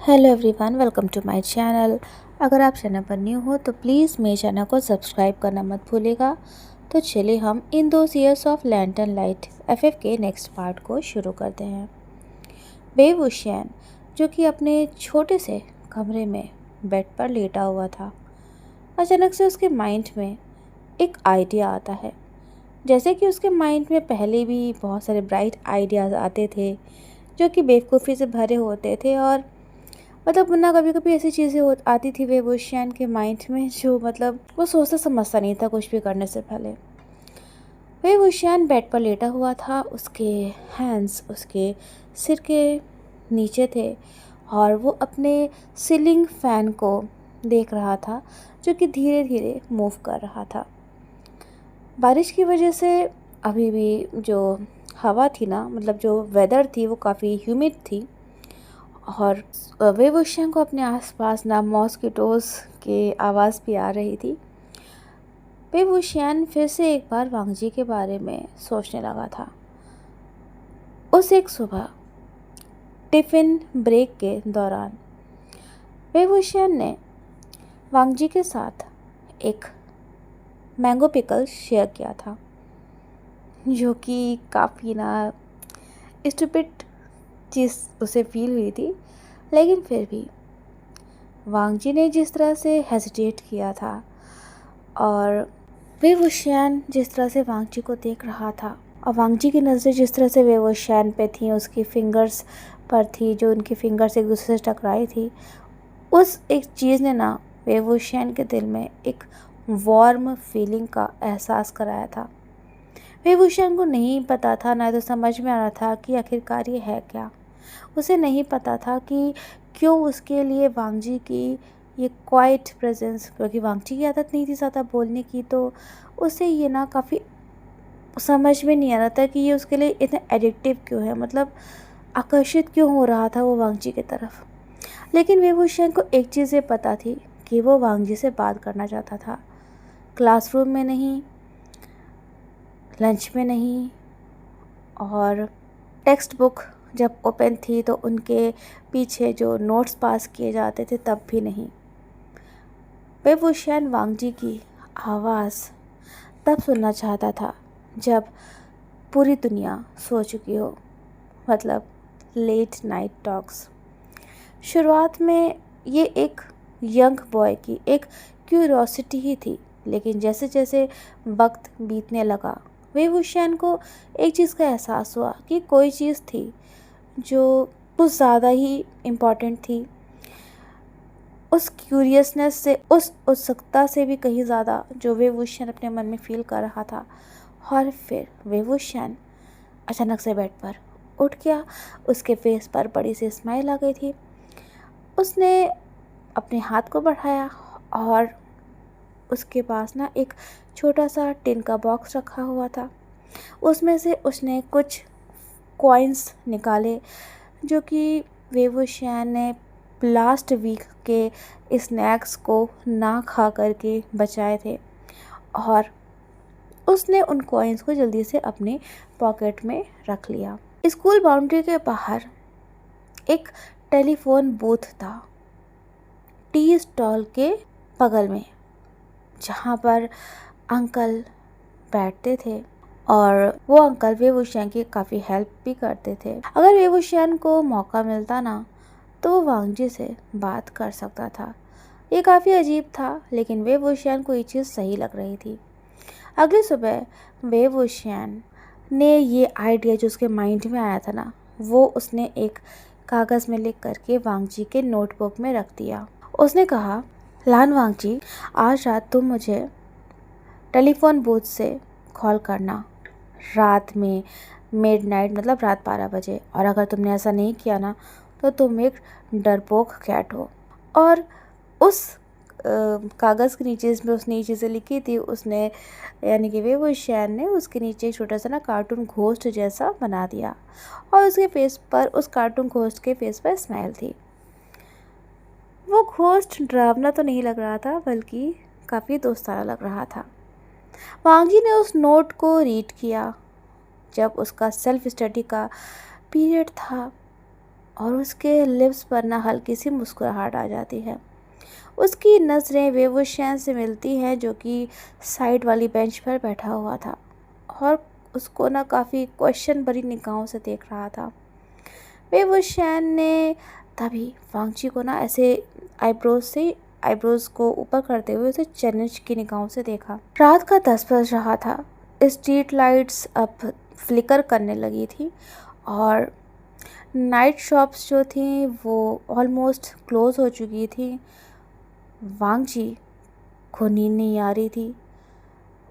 Hello everyone, welcome to my channel. अगर आप channel पर न्यू हो तो प्लीज़ मेरे चैनल को सब्सक्राइब करना मत भूलिएगा। तो चलिए हम in those years of lantern light FF के नेक्स्ट पार्ट को शुरू करते हैं। बेब ओशियन, जो कि अपने छोटे से कमरे में बेड पर लेटा हुआ था, अचानक से उसके माइंड में एक आइडिया आता है। जैसे कि उसके माइंड में पहले भी बहुत सारे ब्राइट आइडियाज़ आते थे जो कि बेवकूफ़ी से भरे होते थे, और ना कभी कभी ऐसी चीज़ें हो आती थी वेबोशियन के माइंड में जो वो सोचता समझता नहीं था कुछ भी करने से पहले। वेबोशियन बेड पर लेटा हुआ था, उसके हैंड्स उसके सिर के नीचे थे और वो अपने सीलिंग फैन को देख रहा था जो कि धीरे धीरे मूव कर रहा था। बारिश की वजह से अभी भी जो हवा थी ना, जो वेदर थी वो काफ़ी ह्यूमिड थी, और वेबोशियन को अपने आसपास ना मॉस्किटोज़ की आवाज़ भी आ रही थी। वेबोशियन फिर से एक बार वांगजी के बारे में सोचने लगा था। उस एक सुबह टिफ़िन ब्रेक के दौरान वेबोशियन ने वांगजी के साथ एक मैंगो पिकल शेयर किया था, जो कि काफ़ी ना स्टूपिड चीज़ उसे फील हुई थी। लेकिन फिर भी वांगजी ने जिस तरह से हेजिटेट किया था और वेबोशियन जिस तरह से वांगजी को देख रहा था और वांगजी की नज़रें जिस तरह से वेबोशियन पे थी, उसकी फिंगर्स पर थी, जो उनकी फिंगर्स एक दूसरे से टकराई थी, उस एक चीज़ ने ना वेबोशियन के दिल में एक वार्म फीलिंग का एहसास कराया था। वेबोशियन को नहीं पता था, ना तो समझ में आ रहा था कि आखिरकार ये है क्या। उसे नहीं पता था कि क्यों उसके लिए वांगजी की ये क्वाइट प्रेजेंस, क्योंकि वांगजी की आदत नहीं थी ज़्यादा बोलने की, तो उसे ये ना काफ़ी समझ में नहीं आ रहा था कि ये उसके लिए इतना एडिक्टिव क्यों है, आकर्षित क्यों हो रहा था वो वांगजी की तरफ। लेकिन वेबोशियन को एक चीज़ ये पता थी कि वो वांगजी से बात करना चाहता था, क्लासरूम में नहीं, लंच में नहीं, और टेक्स्ट बुक जब ओपन थी तो उनके पीछे जो नोट्स पास किए जाते थे तब भी नहीं। वेबोशियन वांगजी की आवाज़ तब सुनना चाहता था जब पूरी दुनिया सो चुकी हो, लेट नाइट टॉक्स। शुरुआत में ये एक यंग बॉय की एक क्यूरियोसिटी ही थी, लेकिन जैसे जैसे वक्त बीतने लगा वेबोशियन को एक चीज़ का एहसास हुआ कि कोई चीज़ थी जो कुछ ज़्यादा ही इम्पॉर्टेंट थी। उस क्यूरियसनेस से, उस उत्सुकता से भी कहीं ज़्यादा जो वेबोशियन अपने मन में फील कर रहा था। और फिर वेबोशियन अचानक से बेड पर उठ गया, उसके फेस पर बड़ी सी स्माइल आ गई थी। उसने अपने हाथ को बढ़ाया और उसके पास ना एक छोटा सा टिन का बॉक्स रखा हुआ था। उसमें से उसने कुछ कॉइन्स निकाले जो कि वेबोशियन ने लास्ट वीक के स्नैक्स को ना खा करके बचाए थे, और उसने उन कॉइन्स को जल्दी से अपने पॉकेट में रख लिया। स्कूल बाउंड्री के बाहर एक टेलीफोन बूथ था, टी स्टॉल के बगल में, जहाँ पर अंकल बैठते थे, और वो अंकल वेबोशियन की काफ़ी हेल्प भी करते थे। अगर वेबोशियन को मौका मिलता ना तो वो वांगजी से बात कर सकता था। ये काफ़ी अजीब था, लेकिन वेबोशियन को ये चीज़ सही लग रही थी। अगली सुबह वेबोशियन ने ये आइडिया जो उसके माइंड में आया था ना, वो उसने एक कागज़ में लिख करके वांगजी के नोटबुक में रख दिया। उसने कहा, लान वांगजी, आज रात तुम मुझे टेलीफोन बूथ से कॉल करना, रात में मिडनाइट, रात 12 बजे, और अगर तुमने ऐसा नहीं किया ना तो तुम एक डरपोक कैट हो। और उस कागज़ के नीचे इसमें उसने ये चीज़ें लिखी थी, उसने यानी कि वेबोशियन ने उसके नीचे एक छोटा सा ना कार्टून घोस्ट जैसा बना दिया, और उसके फेस पर, उस कार्टून घोस्ट के फेस पर स्माइल थी। वो घोस्ट डरावना तो नहीं लग रहा था, बल्कि काफ़ी दोस्ताना लग रहा था। वांगजी ने उस नोट को रीड किया जब उसका सेल्फ स्टडी का पीरियड था, और उसके लिप्स पर ना हल्की सी मुस्कुराहट आ जाती है। उसकी नज़रें वेवुशियन से मिलती हैं जो कि साइड वाली बेंच पर बैठा हुआ था और उसको ना काफ़ी क्वेश्चन भरी निगाहों से देख रहा था। वेवुशियन ने तभी वांगची को ना ऐसे आईब्रोज को ऊपर करते हुए उसे चैलेंज की निगाहों से देखा। रात का 10 बज रहा था। स्ट्रीट लाइट्स अब फ्लिकर करने लगी थी और नाइट शॉप्स जो थी वो ऑलमोस्ट क्लोज हो चुकी थी। वांगची को नींद नहीं आ रही थी।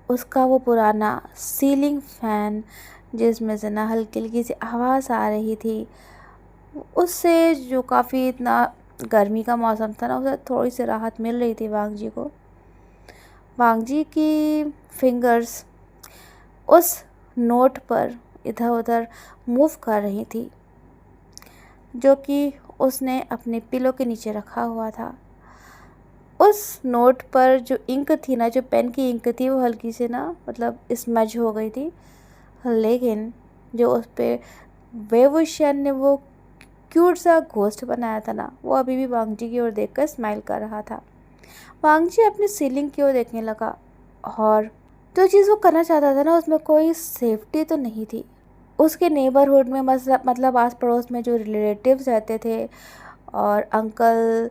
उसका वो पुराना सीलिंग फैन जिसमें से ना हल्की हल्की सी आवाज़ आ रही थी, उससे जो काफ़ी इतना गर्मी का मौसम था ना, उसे थोड़ी सी राहत मिल रही थी वांगजी को। वांगजी की फिंगर्स उस नोट पर इधर उधर मूव कर रही थी जो कि उसने अपने पिलो के नीचे रखा हुआ था। उस नोट पर जो इंक थी ना, जो पेन की इंक थी, वो हल्की से ना मतलब स्मज हो गई थी, लेकिन जो उस पे वेवुशियन ने वो क्यूट सा घोस्ट बनाया था ना, वो अभी भी वांगजी की ओर देखकर स्माइल कर रहा था। वांगजी अपनी सीलिंग की ओर देखने लगा और जो चीज़ वो करना चाहता था ना, उसमें कोई सेफ्टी तो नहीं थी। उसके नेबरहुड में मतलब आस पड़ोस में जो रिलेटिव्स रहते थे और अंकल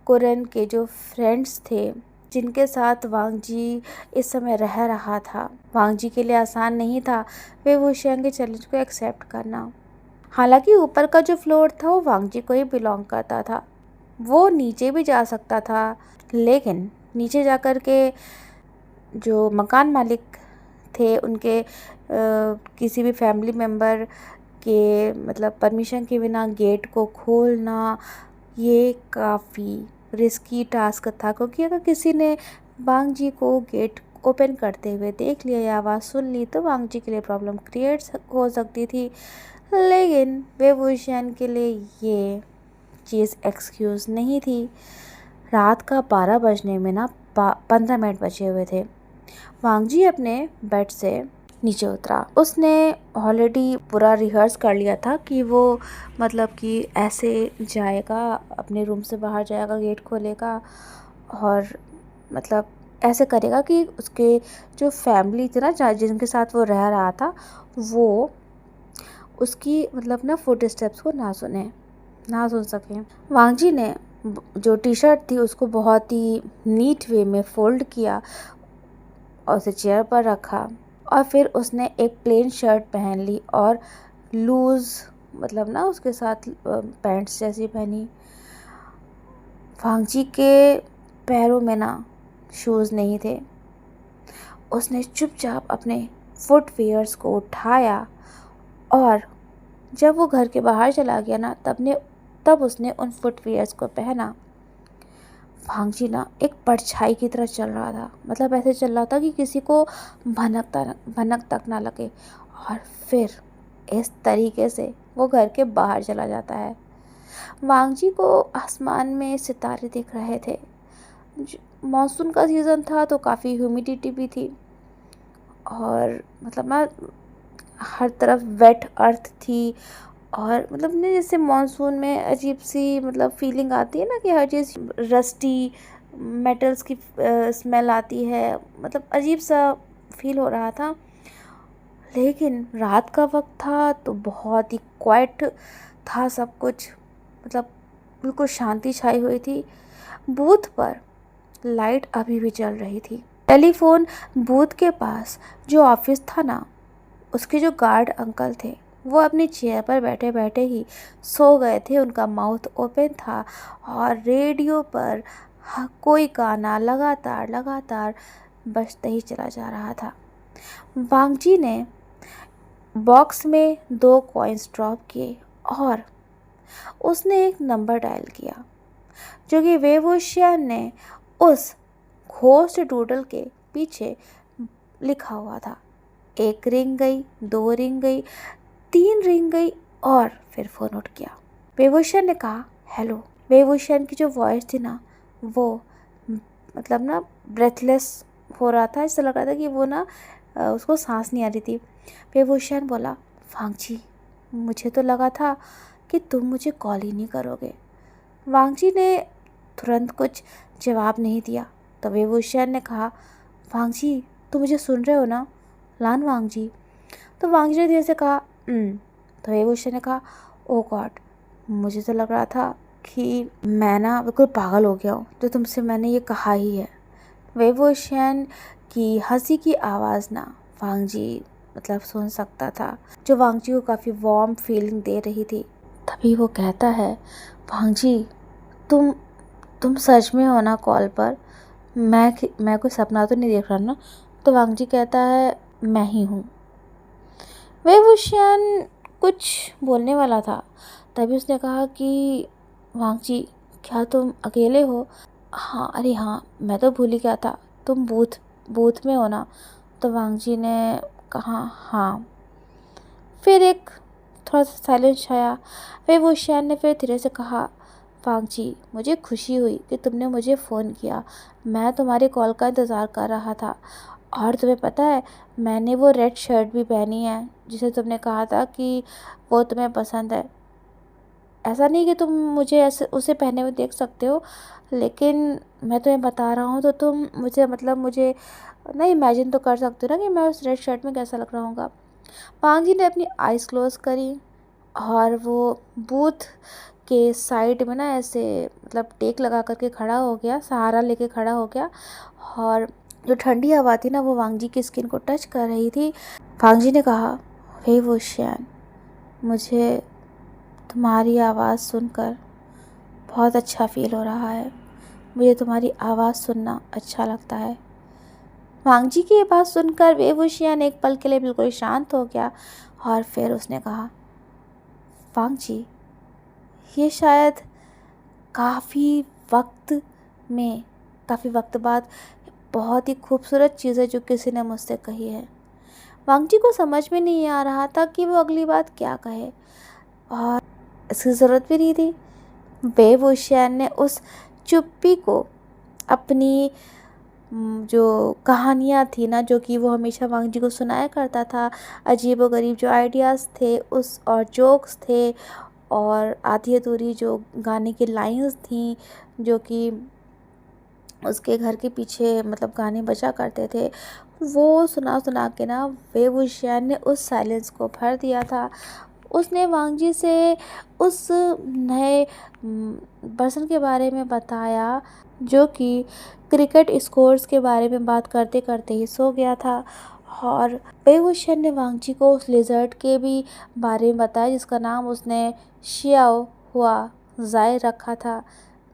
कुरन के जो फ्रेंड्स थे जिनके साथ वांगजी इस समय रह रहा था, वांगजी के लिए आसान नहीं था वेवुशियन के चैलेंज को एक्सेप्ट करना। हालांकि ऊपर का जो फ्लोर था वो वांगजी को ही बिलोंग करता था। वो नीचे भी जा सकता था, लेकिन नीचे जाकर के जो मकान मालिक थे उनके किसी भी फैमिली मेम्बर के मतलब परमिशन के बिना गेट को खोलना ये काफ़ी रिस्की टास्क था, क्योंकि अगर किसी ने वांगजी को गेट ओपन करते हुए देख लिया या आवाज़ सुन ली तो वांगजी के लिए प्रॉब्लम क्रिएट हो सकती थी। लेकिन वेवुशियन के लिए ये चीज़ एक्सक्यूज़ नहीं थी। रात का 12 बजने में ना 15 मिनट बचे हुए थे। वांगजी अपने बेड से नीचे उतरा। उसने ऑलरेडी पूरा रिहर्स कर लिया था कि वो मतलब कि ऐसे जाएगा, अपने रूम से बाहर जाएगा, गेट खोलेगा और मतलब ऐसे करेगा कि उसके जो फैमिली थी ना, जिनके साथ वो रह रहा था, वो उसकी मतलब ना फुट स्टेप्स को ना सुन सके। वांगजी ने जो टी शर्ट थी उसको बहुत ही नीट वे में फोल्ड किया और उसे चेयर पर रखा और फिर उसने एक प्लेन शर्ट पहन ली और लूज़ मतलब ना उसके साथ पैंट्स जैसी पहनी। वांगजी के पैरों में ना शूज़ नहीं थे। उसने चुपचाप अपने फुटवियर्स को उठाया और जब वो घर के बाहर चला गया ना, तब उसने उन फुटवियर्स को पहना। वांगजी ना एक परछाई की तरह चल रहा था, मतलब ऐसे चल रहा था कि किसी को भनक तक ना लगे, और फिर इस तरीके से वो घर के बाहर चला जाता है। वांगजी को आसमान में सितारे दिख रहे थे। मॉनसून का सीज़न था तो काफ़ी ह्यूमिडिटी भी थी और मतलब ना हर तरफ वेट अर्थ थी और मतलब ना जैसे मॉनसून में अजीब सी मतलब फीलिंग आती है ना कि हर चीज़ रस्टी मेटल्स की स्मेल आती है, मतलब अजीब सा फील हो रहा था। लेकिन रात का वक्त था तो बहुत ही क्वाइट था सब कुछ, मतलब बिल्कुल शांति छाई हुई थी। बूथ पर लाइट अभी भी जल रही थी। टेलीफोन बूथ के पास जो ऑफिस था ना, उसके जो गार्ड अंकल थे वो अपनी चेयर पर बैठे बैठे ही सो गए थे। उनका माउथ ओपन था और रेडियो पर कोई गाना लगातार बजते ही चला जा रहा था। वांगजी ने बॉक्स में 2 कॉइन्स ड्रॉप किए और उसने एक नंबर डायल किया जो कि वेवुशियन ने उस घोस्ट डूडल के पीछे लिखा हुआ था। 1 रिंग गई, 2 रिंग गई, 3 रिंग गई और फिर फ़ोन उठ गया। वेवुशियन ने कहा हेलो। वेवुशियन की जो वॉइस थी ना, वो मतलब ना ब्रेथलेस हो रहा था, ऐसा लग रहा था कि वो ना उसको सांस नहीं आ रही थी। वेवुशियन बोला वांगजी, मुझे तो लगा था कि तुम मुझे कॉल ही नहीं करोगे। वांग जी ने तुरंत कुछ जवाब नहीं दिया। तभी वुशियान ने कहा, वांग जी तुम मुझे सुन रहे हो ना, लान वांग जी। तो वांग जी ने धीरे से कहा तो वुशियान ने कहा, ओ गॉड, मुझे तो लग रहा था कि मैं ना बिल्कुल पागल हो गया हूँ, तो तुमसे मैंने ये कहा ही है। वुशियान की हंसी की आवाज़ ना वांग जी मतलब सुन सकता था, जो वांग जी को काफ़ी वार्म फीलिंग दे रही थी। तभी वो कहता है, वांग जी तुम सच में हो ना कॉल पर? मैं कोई सपना तो नहीं देख रहा ना? तो वांग जी कहता है, मैं ही हूँ। वुशियान कुछ बोलने वाला था, तभी उसने कहा कि वांग जी क्या तुम अकेले हो? हाँ, अरे हाँ, मैं तो भूल ही गया था, तुम बूथ में हो ना? तो वांग जी ने कहा, हाँ। फिर एक थोड़ा सा साइलेंस छाया। वुशियान ने फिर धीरे से कहा, वांग जी मुझे खुशी हुई कि तुमने मुझे फ़ोन किया, मैं तुम्हारी कॉल का इंतज़ार कर रहा था। और तुम्हें पता है, मैंने वो रेड शर्ट भी पहनी है जिसे तुमने कहा था कि वो तुम्हें पसंद है। ऐसा नहीं कि तुम मुझे ऐसे उसे पहने हुए देख सकते हो, लेकिन मैं तुम्हें बता रहा हूँ तो तुम मुझे ना इमेजिन तो कर सकते हो ना कि मैं उस रेड शर्ट में कैसा लग रहा हूँगा। वांग जी ने अपनी आइज़ क्लोज करी और वो बूथ के साइड में ना ऐसे मतलब टेक लगा करके खड़ा हो गया, सहारा लेके खड़ा हो गया। और जो ठंडी हवा थी ना वो वांग जी की स्किन को टच कर रही थी। वांग जी ने कहा, वुशियान मुझे तुम्हारी आवाज़ सुनकर बहुत अच्छा फील हो रहा है, मुझे तुम्हारी आवाज़ सुनना अच्छा लगता है। वांग जी की ये बात सुनकर वुशियान एक पल के लिए बिल्कुल शांत हो गया और फिर उसने कहा, वांग जी ये शायद काफ़ी वक्त काफ़ी वक्त बाद बहुत ही खूबसूरत चीज़ है जो किसी ने मुझसे कही है। वांग जी को समझ में नहीं आ रहा था कि वो अगली बात क्या कहे, और इसकी ज़रूरत भी नहीं थी। वुशियान ने उस चुप्पी को अपनी जो कहानियाँ थी ना, जो कि वो हमेशा वांग जी को सुनाया करता था, अजीबोगरीब जो आइडियाज़ थे उस और जोक्स थे और आधी अधूरी जो गाने की लाइंस थी जो कि उसके घर के पीछे मतलब गाने बजा करते थे, वो सुना सुना के ना वुशियान ने उस साइलेंस को भर दिया था। उसने वांग जी से उस नए पर्सन के बारे में बताया जो कि क्रिकेट स्कोर्स के बारे में बात करते करते ही सो गया था। और वुशियान ने वांग जी को उस लिजर्ड के भी बारे में बताया जिसका नाम उसने शियाओ हुआ जाय रखा था,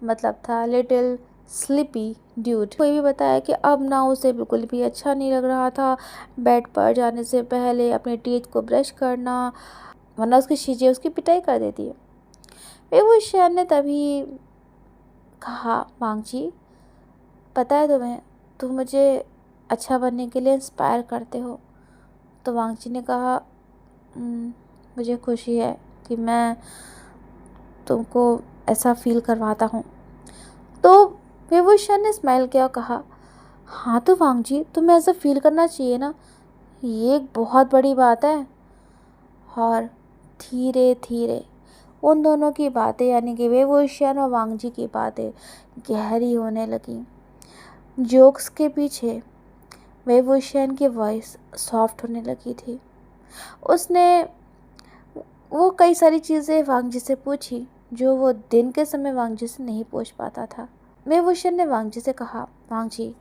मतलब था लिटिल स्लीपी ड्यूड। कोई भी बताया कि अब ना उसे बिल्कुल भी अच्छा नहीं लग रहा था बेड पर जाने से पहले अपने टीथ को ब्रश करना, वरना उसकी चीज़ें उसकी पिटाई कर देती है। वुशियान ने तभी कहा, वांग जी पता है तुम्हें, तुम मुझे अच्छा बनने के लिए इंस्पायर करते हो। तो वांग जी ने कहा, मुझे खुशी है कि मैं तुमको ऐसा फील करवाता हूँ। तो वुशियान ने स्माइल किया और कहा, हाँ तो वांग जी तुम्हें ऐसा फील करना चाहिए ना, ये एक बहुत बड़ी बात है। और धीरे धीरे उन दोनों की बातें यानी कि वुशियान और वांग जी की बातें गहरी होने लगी। जोक्स के पीछे वुशियान की वॉइस सॉफ्ट होने लगी थी। उसने वो कई सारी चीज़ें वांग जी से पूछी जो वो दिन के समय वांग जी से नहीं पूछ पाता था। वुशियान ने वांग जी से कहा, वांग जी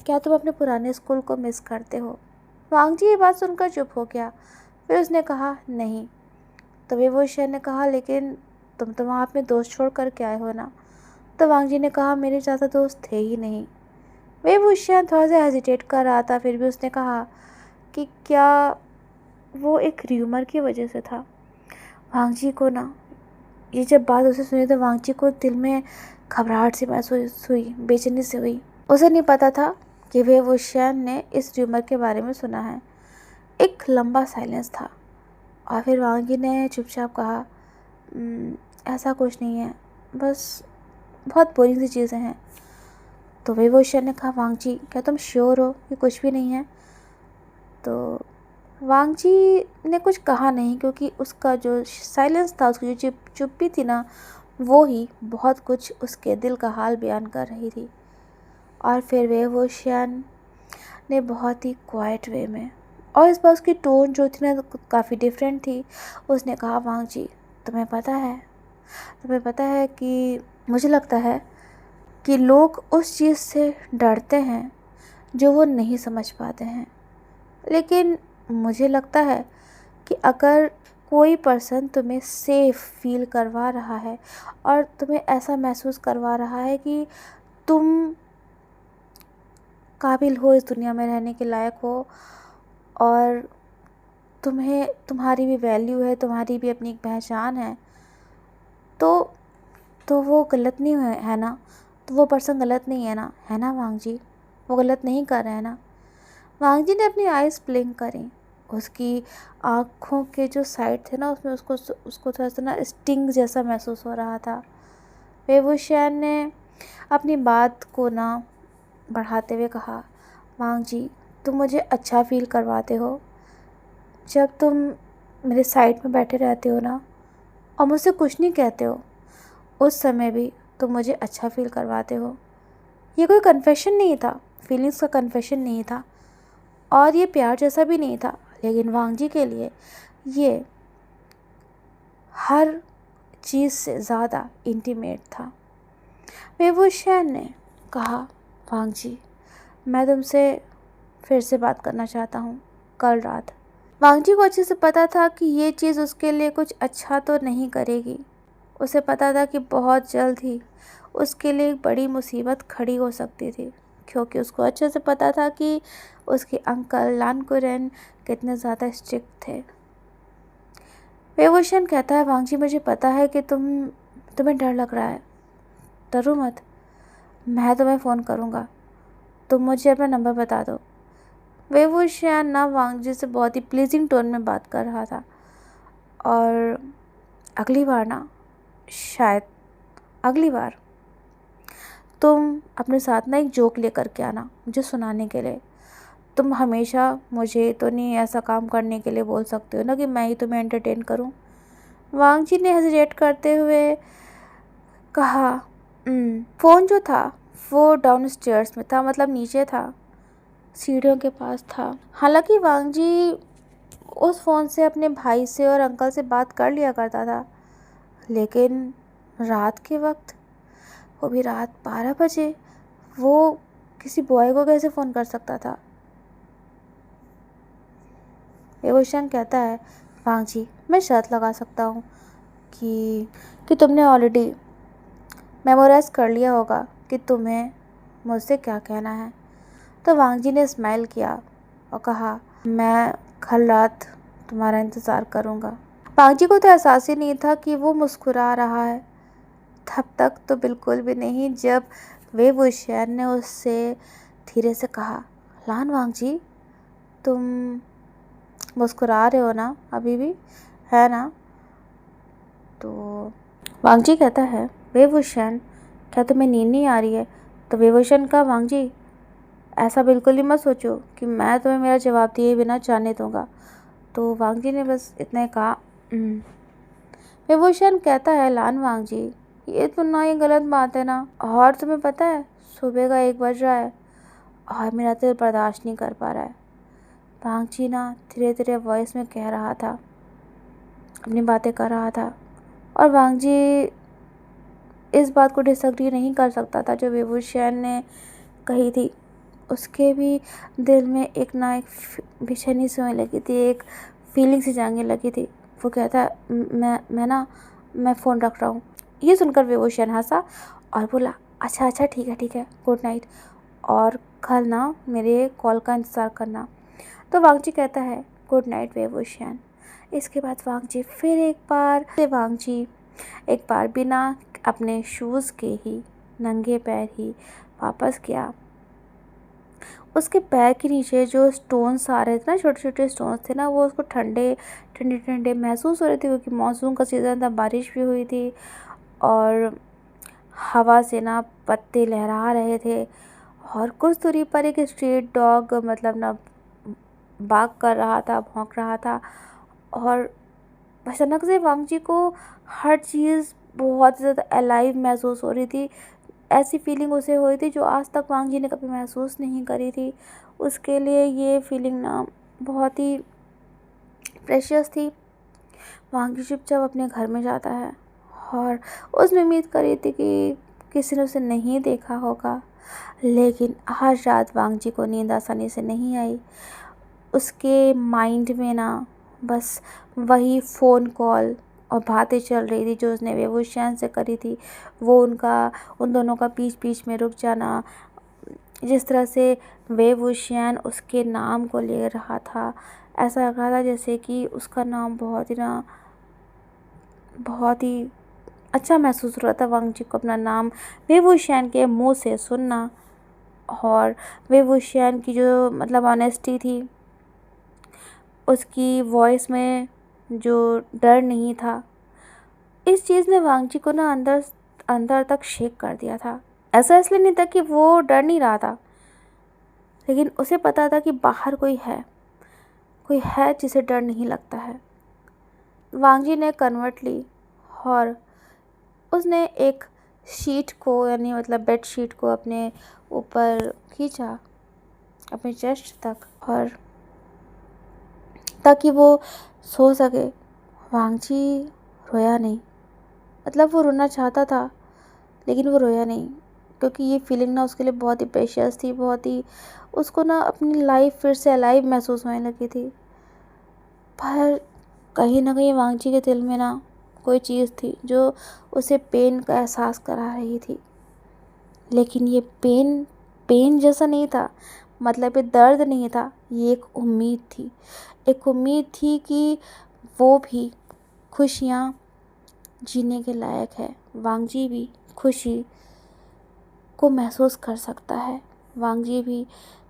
क्या तुम अपने पुराने स्कूल को मिस करते हो? वांग जी ये बात सुनकर चुप हो गया। फिर उसने कहा, नहीं। तो वुशियान ने कहा, लेकिन तुम तो वहाँ अपने दोस्त छोड़ कर के आए हो ना? तो वांग जी ने कहा, मेरे ज़्यादा दोस्त थे ही नहीं। वुशियान थोड़ा सा हेजिटेट कर रहा था, फिर भी उसने कहा कि क्या वो एक र्यूमर की वजह से था? वांग जी को ना ये जब बात उसे सुनी तो वांग जी को दिल में घबराहट सी महसूस हुई, बेचैनी से हुई। उसे नहीं पता था कि वुशियान ने इस र्यूमर के बारे में सुना है। एक लंबा साइलेंस था और फिर वांग जी ने चुपचाप कहा, ऐसा कुछ नहीं है, बस बहुत बोरिंग सी चीज़ें हैं। तो वुशियान ने कहा, वांग जी क्या तुम श्योर हो कि कुछ भी नहीं है? तो वांग जी ने कुछ कहा नहीं, क्योंकि उसका जो साइलेंस था, उसकी जो चुप्पी थी ना, वो ही बहुत कुछ उसके दिल का हाल बयान कर रही थी। और फिर वो शियान ने बहुत ही क्वाइट वे में, और इस बार उसकी टोन जो थी ना काफ़ी डिफरेंट थी, उसने कहा, वांग जी, तुम्हें पता है कि मुझे लगता है कि लोग उस चीज़ से डरते हैं जो वो नहीं समझ पाते हैं। लेकिन मुझे लगता है कि अगर कोई पर्सन तुम्हें सेफ़ फील करवा रहा है और तुम्हें ऐसा महसूस करवा रहा है कि तुम काबिल हो इस दुनिया में रहने के लायक हो, और तुम्हारी भी वैल्यू है, तुम्हारी भी अपनी एक पहचान है, तो वो गलत नहीं है ना? तो वो पर्सन गलत नहीं है ना वांग जी? वो गलत नहीं कर रहे हैं ना? वांग जी ने अपनी आइज़ ब्लिंक करी। उसकी आँखों के जो साइड थे ना, उसमें उसको थोड़ा सा ना स्टिंग जैसा महसूस हो रहा था। वेवुशियन ने अपनी बात को ना बढ़ाते हुए कहा, वांग जी, तुम मुझे अच्छा फ़ील करवाते हो जब तुम मेरे साइड में बैठे रहते हो ना, और मुझसे कुछ नहीं कहते हो। उस समय भी तुम मुझे अच्छा फ़ील करवाते हो। ये कोई कन्फेशन नहीं था, फीलिंग्स का कन्फेशन नहीं था, और ये प्यार जैसा भी नहीं था। लेकिन वांग जी के लिए ये हर चीज़ से ज़्यादा इंटीमेट था। वेवुशियन ने कहा, वांग जी, मैं तुमसे फिर से बात करना चाहता हूँ, कल रात। वांग जी को अच्छे से पता था कि ये चीज़ उसके लिए कुछ अच्छा तो नहीं करेगी। उसे पता था कि बहुत जल्द ही उसके लिए एक बड़ी मुसीबत खड़ी हो सकती थी, क्योंकि उसको अच्छे से पता था कि उसके अंकल लान कुरेन कितने ज़्यादा स्ट्रिक्ट थे। वेवुशियन कहता है, वांग जी, मुझे पता है कि तुम्हें डर लग रहा है। डरो मत, मैं तुम्हें फ़ोन करूँगा, तुम मुझे अपना नंबर बता दो। वेवुशियन ना वांग जी से बहुत ही प्लीजिंग टोन में बात कर रहा था, और अगली बार ना, शायद अगली बार तुम अपने साथ ना एक जोक लेकर के आना मुझे सुनाने के लिए। तुम हमेशा मुझे तो नहीं ऐसा काम करने के लिए बोल सकते हो ना कि मैं ही तुम्हें एंटरटेन करूं। वांग जी ने हेजिटेट करते हुए कहा, फ़ोन जो था वो डाउनस्टेयर्स में था, मतलब नीचे था, सीढ़ियों के पास था। हालांकि वांग जी उस फ़ोन से अपने भाई से और अंकल से बात कर लिया करता था, लेकिन रात के वक्त, वो भी रात 12 बजे, वो किसी बॉय को कैसे फ़ोन कर सकता था? वेवुशियन कहता है, वांग जी, मैं शर्त लगा सकता हूँ कि तुमने ऑलरेडी मेमोराइज़ कर लिया होगा कि तुम्हें मुझसे क्या कहना है। तो वांग जी ने स्माइल किया और कहा, मैं कल रात तुम्हारा इंतज़ार करूँगा। वांग जी को तो एहसास ही नहीं था कि वो मुस्कुरा रहा है। तब तक तो बिल्कुल भी नहीं, जब वेवुशियन ने उससे धीरे से कहा, लान वांग जी, तुम मुस्कुरा रहे हो ना अभी भी, है ना? तो वांग जी कहता है, वेवुशियन, क्या तुम्हें नींद नहीं आ रही है? तो वेवुशियन का, वांग जी, ऐसा बिल्कुल ही मत सोचो कि मैं तुम्हें मेरा जवाब दिए बिना जाने दूंगा। तो वांग जी ने बस इतना ही कहा, विभूषण कहता है, लान वांग जी, ये तो ना ही गलत बात है ना, और तुम्हें पता है सुबह का 1 बज रहा है और मेरा दिल बर्दाश्त नहीं कर पा रहा है। वांग जी ना धीरे धीरे वॉइस में कह रहा था, अपनी बातें कर रहा था, और वांग जी इस बात को डिसएग्री नहीं कर सकता था जो विभूषण ने कही थी। उसके भी दिल में एक बेचैनी सी होने लगी थी, एक फीलिंग सी जाने लगी थी। वो कहता है, मैं फ़ोन रख रहा हूँ। ये सुनकर विभूषण हंसा और बोला, अच्छा अच्छा, ठीक है, गुड नाइट, और कल ना मेरे कॉल का इंतज़ार करना। तो वांग जी कहता है, गुड नाइट विभूषण। इसके बाद वांग जी एक बार बिना अपने शूज़ के ही नंगे पैर ही वापस गया। उसके पैर के नीचे जो स्टोन्स आ रहे थे ना, छोटे छोटे स्टोन्स थे ना, वो उसको ठंडे ठंडे ठंडे महसूस हो रहे थे, क्योंकि मानसून का सीज़न था, बारिश भी हुई थी, और हवा से ना पत्ते लहरा रहे थे। और कुछ दूरी पर एक स्ट्रीट डॉग, मतलब ना बाग कर रहा था, भौंक रहा था। और अचानक से वांग जी को हर चीज़ बहुत ज़्यादा अलाइव महसूस हो रही थी। ऐसी फीलिंग उसे हो रही थी जो आज तक वांग जी ने कभी महसूस नहीं करी थी। उसके लिए ये फीलिंग ना बहुत ही प्रेशियस थी। वांग जी चुपचाप अपने घर में जाता है और उसने उम्मीद करी थी कि किसी ने उसे नहीं देखा होगा, लेकिन आज रात वांग जी को नींद आसानी से नहीं आई। उसके माइंड में ना बस वही फ़ोन कॉल और बातें चल रही थी जो उसने वेवूशियान से करी थी। वो उन दोनों का बीच बीच में रुक जाना, जिस तरह से वेवूशियान उसके नाम को ले रहा था, ऐसा लग रहा था जैसे कि उसका नाम बहुत ही अच्छा महसूस हो रहा था वांग जी को अपना नाम वेवूशियान के मुंह से सुनना। और वेवूशियान की जो मतलब ऑनेस्टी थी, उसकी वॉइस में जो डर नहीं था, इस चीज़ ने वांग जी को ना अंदर अंदर तक शेक कर दिया था। ऐसा इसलिए नहीं था कि वो डर नहीं रहा था, लेकिन उसे पता था कि बाहर कोई है जिसे डर नहीं लगता है। वांग जी ने कन्वर्ट ली और उसने एक शीट को यानी मतलब बेड शीट को अपने ऊपर खींचा, अपने चेस्ट तक, और ताकि वो सो सके। वांग जी रोया नहीं, मतलब वो रोना चाहता था लेकिन वो रोया नहीं, क्योंकि ये फीलिंग ना उसके लिए बहुत ही प्रेशियस थी, बहुत ही उसको ना अपनी लाइफ फिर से अलाइव महसूस होने लगी थी। पर कहीं ना कहीं वांग जी के दिल में ना कोई चीज़ थी जो उसे पेन का एहसास करा रही थी। लेकिन ये पेन पेन जैसा नहीं था, मतलब ये दर्द नहीं था, ये एक उम्मीद थी। एक उम्मीद थी कि वो भी खुशियाँ जीने के लायक है। वांग जी भी खुशी को महसूस कर सकता है, वांग जी भी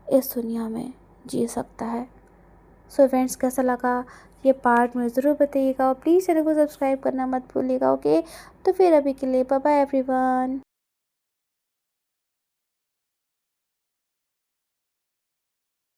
इस दुनिया में जी सकता है। सो फ्रेंड्स, कैसा लगा ये पार्ट मुझे ज़रूर बताइएगा और प्लीज़ चैनल को सब्सक्राइब करना मत भूलिएगा। ओके, तो फिर अभी के लिए बाय बाय एवरीवन।